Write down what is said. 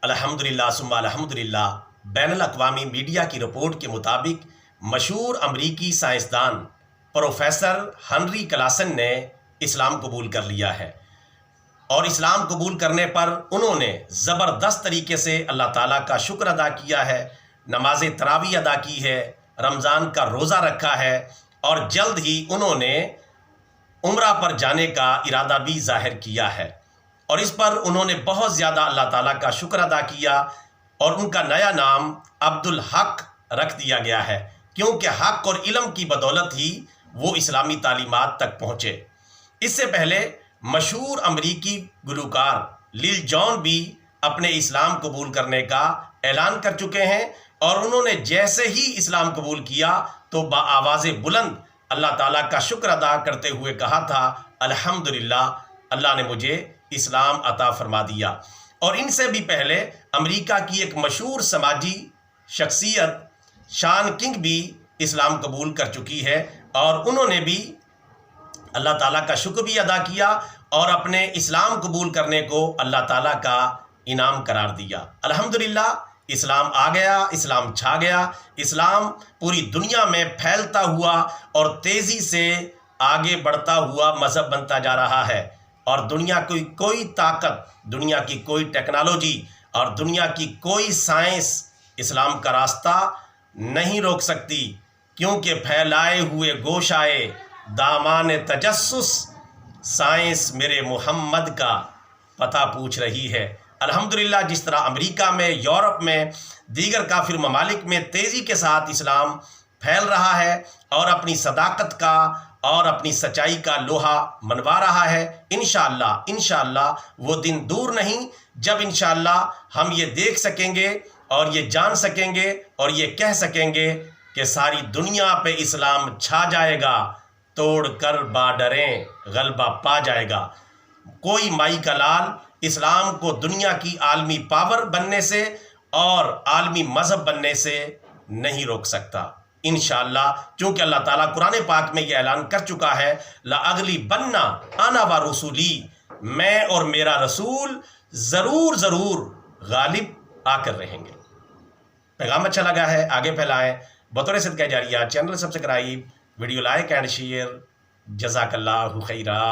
الحمدللہ ثم الحمدللہ بین الاقوامی میڈیا کی رپورٹ کے مطابق مشہور امریکی سائنسدان پروفیسر ہنری کلاسن نے اسلام قبول کر لیا ہے، اور اسلام قبول کرنے پر انہوں نے زبردست طریقے سے اللہ تعالیٰ کا شکر ادا کیا ہے، نماز تراویح ادا کی ہے، رمضان کا روزہ رکھا ہے، اور جلد ہی انہوں نے عمرہ پر جانے کا ارادہ بھی ظاہر کیا ہے، اور اس پر انہوں نے بہت زیادہ اللہ تعالیٰ کا شکر ادا کیا، اور ان کا نیا نام عبدالحق رکھ دیا گیا ہے، کیونکہ حق اور علم کی بدولت ہی وہ اسلامی تعلیمات تک پہنچے۔ اس سے پہلے مشہور امریکی گلوکار لل جان بھی اپنے اسلام قبول کرنے کا اعلان کر چکے ہیں، اور انہوں نے جیسے ہی اسلام قبول کیا تو بآواز بلند اللہ تعالیٰ کا شکر ادا کرتے ہوئے کہا تھا، الحمدللہ، اللہ نے مجھے اسلام عطا فرما دیا۔ اور ان سے بھی پہلے امریکہ کی ایک مشہور سماجی شخصیت شان کنگ بھی اسلام قبول کر چکی ہے، اور انہوں نے بھی اللہ تعالیٰ کا شکر بھی ادا کیا اور اپنے اسلام قبول کرنے کو اللہ تعالیٰ کا انعام قرار دیا۔ الحمدللہ، اسلام آ گیا، اسلام چھا گیا، اسلام پوری دنیا میں پھیلتا ہوا اور تیزی سے آگے بڑھتا ہوا مذہب بنتا جا رہا ہے، اور دنیا کی کوئی طاقت، دنیا کی کوئی ٹیکنالوجی اور دنیا کی کوئی سائنس اسلام کا راستہ نہیں روک سکتی، کیونکہ پھیلائے ہوئے گوشائے دامان تجسس سائنس میرے محمد کا پتہ پوچھ رہی ہے۔ الحمدللہ، جس طرح امریکہ میں، یورپ میں، دیگر کافر ممالک میں تیزی کے ساتھ اسلام پھیل رہا ہے اور اپنی صداقت کا اور اپنی سچائی کا لوہا منوا رہا ہے، انشاءاللہ وہ دن دور نہیں جب انشاءاللہ ہم یہ دیکھ سکیں گے اور یہ جان سکیں گے اور یہ کہہ سکیں گے کہ ساری دنیا پہ اسلام چھا جائے گا، توڑ کر بارڈریں غلبہ پا جائے گا۔ کوئی مائی کا لال اسلام کو دنیا کی عالمی پاور بننے سے اور عالمی مذہب بننے سے نہیں روک سکتا، انشاءاللہ، چونکہ اللہ تعالیٰ قرآن پاک میں یہ اعلان کر چکا ہے، لَأَغْلِبَنَّ أَنَا وَرُسُلِي، میں اور میرا رسول ضرور غالب آ کر رہیں گے۔ پیغام اچھا لگا ہے آگے پھیلائیں، بطور صدقہ جاریہ channel subscribe, video like and share, جزاک اللہ خیرہ۔